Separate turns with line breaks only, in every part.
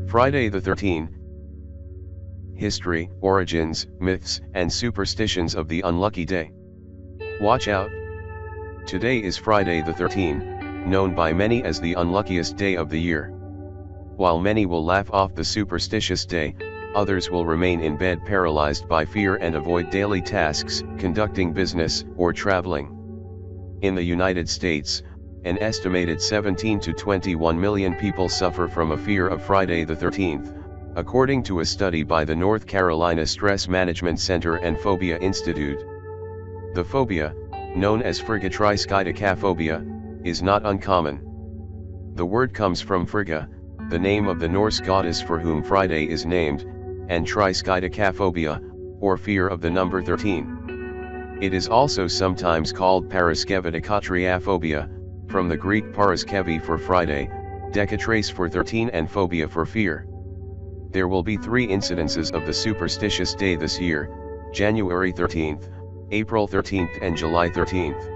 Friday the 13th. History, origins, myths, and superstitions of the unlucky day. Watch out! Today is Friday the 13th, known by many as the unluckiest day of the year. While many will laugh off the superstitious day, others will remain in bed paralyzed by fear and avoid daily tasks, conducting business, or traveling. In the United States, an estimated 17 to 21 million people suffer from a fear of Friday the 13th, according to a study by the North Carolina Stress Management Center and Phobia Institute. The phobia, known as frigatriskaidekaphobia, is not uncommon. The word comes from Frigga, the name of the Norse goddess for whom Friday is named, and triskaidekaphobia, or fear of the number 13. It is also sometimes called paraskevidekatriaphobia, from the Greek paraskevi for Friday, decatrace for 13 and phobia for fear. There will be 3 incidences of the superstitious day this year: January 13th, April 13th and July 13th.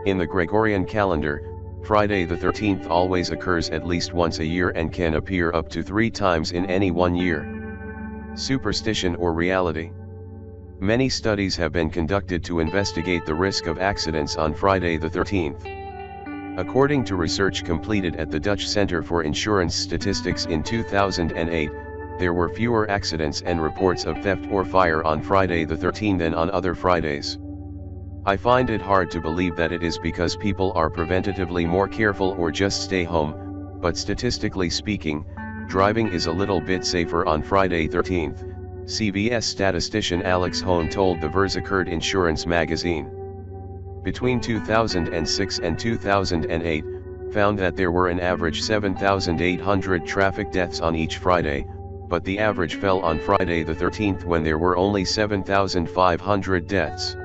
In the Gregorian calendar, Friday the 13th always occurs at least once a year and can appear up to 3 times in any one year. Superstition or reality? Many studies have been conducted to investigate the risk of accidents on Friday the 13th. According to research completed at the Dutch Center for Insurance Statistics in 2008, there were fewer accidents and reports of theft or fire on Friday the 13th than on other Fridays. I find it hard to believe that it is because people are preventatively more careful or just stay home, but statistically speaking, driving is a little bit safer on Friday 13th, CBS statistician Alex Hone told the Verzekerd Insurance magazine. Between 2006 and 2008, found that there were an average 7,800 traffic deaths on each Friday, but the average fell on Friday the 13th when there were only 7,500 deaths.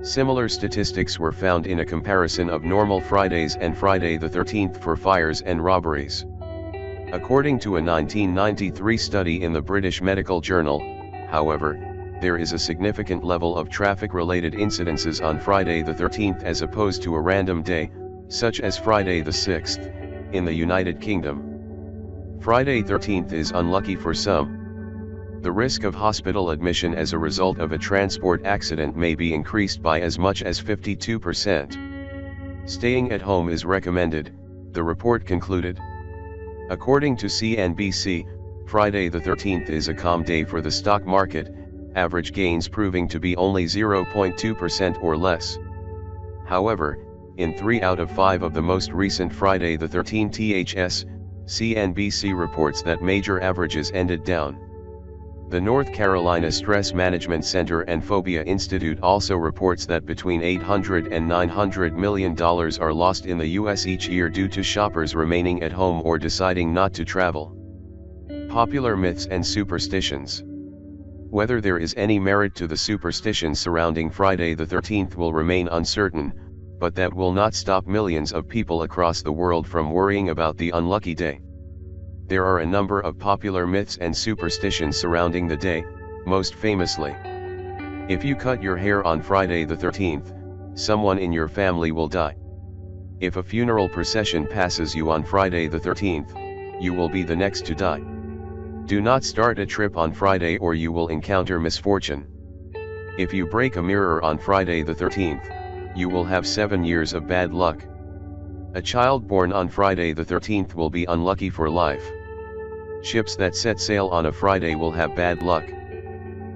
Similar statistics were found in a comparison of normal Fridays and Friday the 13th for fires and robberies. According to a 1993 study in the British Medical Journal, however, there is a significant level of traffic-related incidences on Friday the 13th as opposed to a random day, such as Friday the 6th, in the United Kingdom. Friday 13th is unlucky for some. The risk of hospital admission as a result of a transport accident may be increased by as much as 52%. Staying at home is recommended, the report concluded. According to CNBC, Friday the 13th is a calm day for the stock market, average gains proving to be only 0.2% or less. However, in 3 out of 5 of the most recent Friday the 13th THS, CNBC reports that major averages ended down. The North Carolina Stress Management Center and Phobia Institute also reports that between $800 and $900 million are lost in the U.S. each year due to shoppers remaining at home or deciding not to travel. Popular myths and superstitions. Whether there is any merit to the superstitions surrounding Friday the 13th will remain uncertain, but that will not stop millions of people across the world from worrying about the unlucky day. There are a number of popular myths and superstitions surrounding the day, most famously. If you cut your hair on Friday the 13th, someone in your family will die. If a funeral procession passes you on Friday the 13th, you will be the next to die. Do not start a trip on Friday or you will encounter misfortune. If you break a mirror on Friday the 13th, you will have 7 years of bad luck. A child born on Friday the 13th will be unlucky for life. Ships that set sail on a Friday will have bad luck.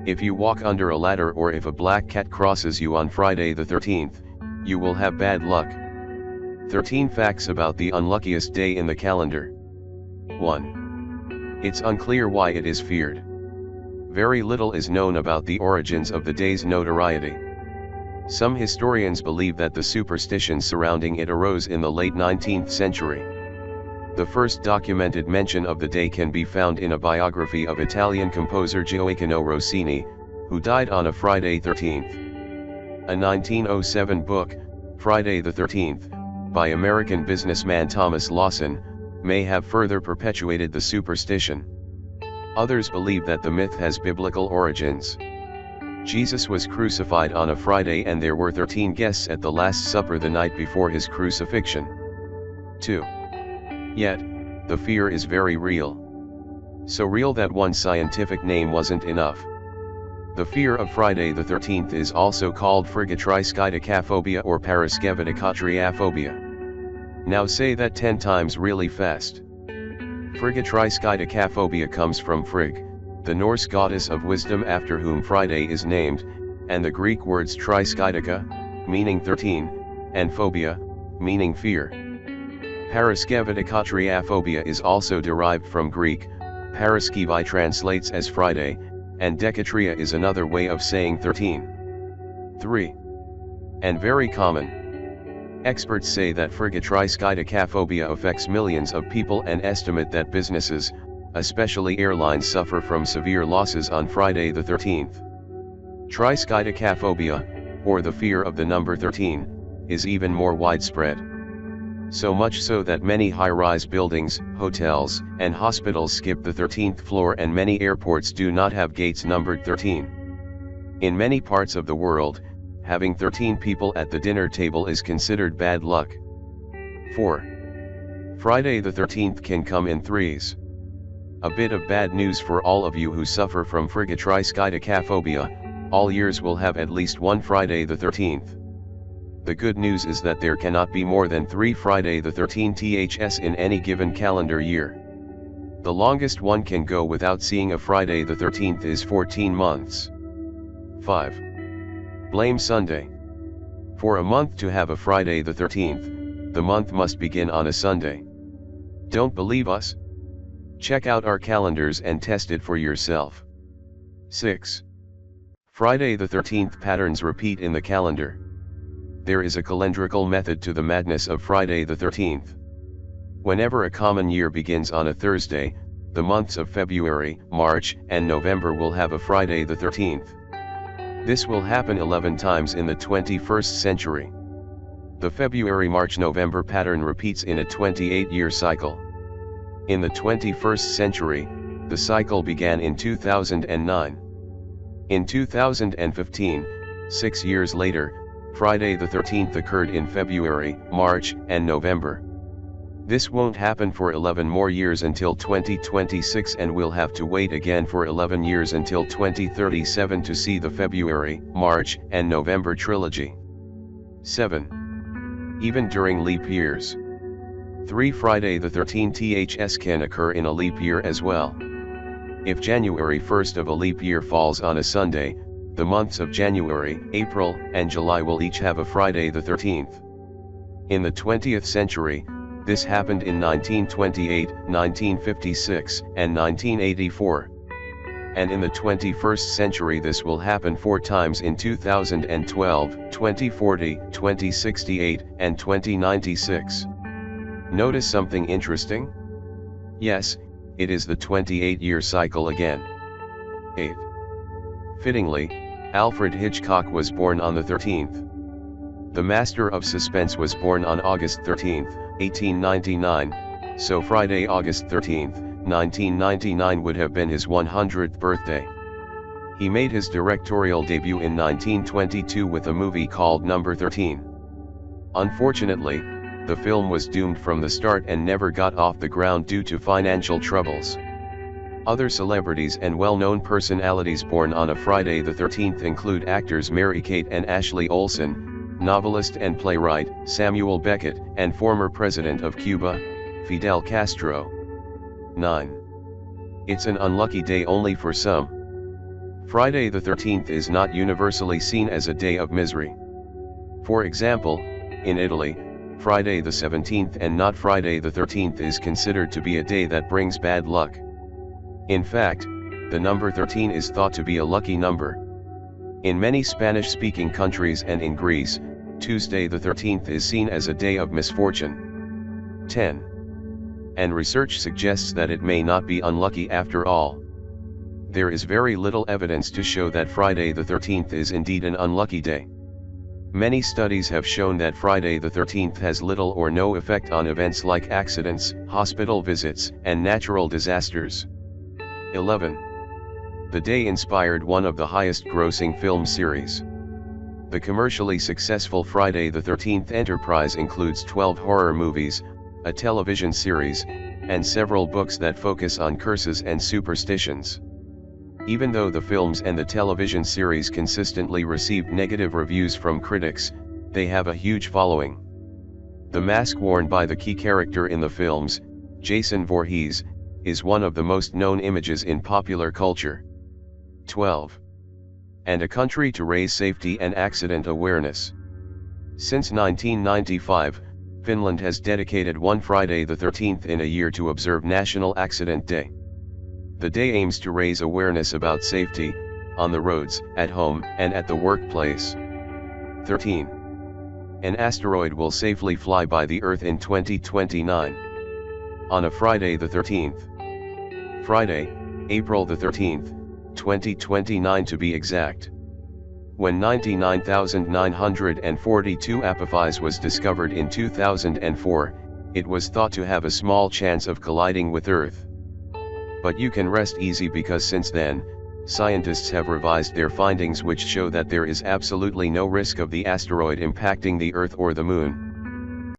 If you walk under a ladder or if a black cat crosses you on Friday the 13th, you will have bad luck. 13 facts about the unluckiest day in the calendar. 1. It's unclear why it is feared. Very little is known about the origins of the day's notoriety. Some historians believe that the superstitions surrounding it arose in the late 19th century. The first documented mention of the day can be found in a biography of Italian composer Gioacchino Rossini, who died on a Friday 13th. A 1907 book, Friday the 13th, by American businessman Thomas Lawson, may have further perpetuated the superstition. Others believe that the myth has biblical origins. Jesus was crucified on a Friday and there were 13 guests at the Last Supper the night before his crucifixion. 2. Yet, the fear is very real. So real that one scientific name wasn't enough. The fear of Friday the 13th is also called frigatriskaidekaphobia or paraskevidikatriaphobia. Now say that 10 times really fast. Frigatriskaidekaphobia comes from Frigg, the Norse goddess of wisdom after whom Friday is named, and the Greek words triskaideka, meaning 13, and phobia, meaning fear. Paraskevidikatriaphobia is also derived from Greek. Paraskevi translates as Friday, and dekatria is another way of saying 13. 3. And very common. Experts say that frigatriskaidekaphobia affects millions of people and estimate that businesses, especially airlines, suffer from severe losses on Friday the 13th. Triskaidekaphobia, or the fear of the number 13, is even more widespread. So much so that many high-rise buildings, hotels, and hospitals skip the 13th floor, and many airports do not have gates numbered 13. In many parts of the world, having 13 people at the dinner table is considered bad luck. 4. Friday the 13th can come in threes. A bit of bad news for all of you who suffer from frigatriskaidekaphobia: all years will have at least one Friday the 13th. The good news is that there cannot be more than 3 Friday the 13th in any given calendar year. The longest one can go without seeing a Friday the 13th is 14 months. 5. Blame Sunday. For a month to have a Friday the 13th, the month must begin on a Sunday. Don't believe us? Check out our calendars and test it for yourself. 6. Friday the 13th patterns repeat in the calendar. There is a calendrical method to the madness of Friday the 13th. Whenever a common year begins on a Thursday, the months of February, March, and November will have a Friday the 13th. This will happen 11 times in the 21st century. The February-March-November pattern repeats in a 28-year cycle. In the 21st century, the cycle began in 2009. In 2015, 6 years later, Friday the 13th occurred in February, March, and November. This won't happen for 11 more years until 2026, and we'll have to wait again for 11 years until 2037 to see the February, March, and November trilogy. 7. Even during leap years. 3 Friday the 13th can occur in a leap year as well. If January 1st of a leap year falls on a Sunday, the months of January, April, and July will each have a Friday the 13th. In the 20th century, this happened in 1928, 1956, and 1984. And in the 21st century this will happen 4 times in 2012, 2040, 2068, and 2096. Notice something interesting? Yes, it is the 28-year cycle again. 8. Fittingly, Alfred Hitchcock was born on the 13th. The master of suspense was born on August 13, 1899, so Friday, August 13, 1999 would have been his 100th birthday. He made his directorial debut in 1922 with a movie called Number 13. Unfortunately, the film was doomed from the start and never got off the ground due to financial troubles. Other celebrities and well-known personalities born on a Friday the 13th include actors Mary-Kate and Ashley Olsen, novelist and playwright Samuel Beckett, and former president of Cuba, Fidel Castro. 9. It's an unlucky day only for some. Friday the 13th is not universally seen as a day of misery. For example, in Italy, Friday the 17th and not Friday the 13th is considered to be a day that brings bad luck. In fact, the number 13 is thought to be a lucky number. In many Spanish-speaking countries and in Greece, Tuesday the 13th is seen as a day of misfortune. 10. And research suggests that it may not be unlucky after all. There is very little evidence to show that Friday the 13th is indeed an unlucky day. Many studies have shown that Friday the 13th has little or no effect on events like accidents, hospital visits, and natural disasters. 11. The day inspired one of the highest-grossing film series. The commercially successful Friday the 13th enterprise includes 12 horror movies, a television series, and several books that focus on curses and superstitions. Even though the films and the television series consistently received negative reviews from critics, they have a huge following. The mask worn by the key character in the films, Jason Voorhees, is one of the most known images in popular culture. 12. And a country to raise safety and accident awareness. Since 1995, Finland has dedicated one Friday the 13th in a year to observe National Accident Day. The day aims to raise awareness about safety, on the roads, at home, and at the workplace. 13. An asteroid will safely fly by the Earth in 2029. On a Friday the 13th. Friday, April the 13th, 2029 to be exact. When 99,942 Apophis was discovered in 2004, it was thought to have a small chance of colliding with Earth. But you can rest easy because since then, scientists have revised their findings which show that there is absolutely no risk of the asteroid impacting the Earth or the Moon.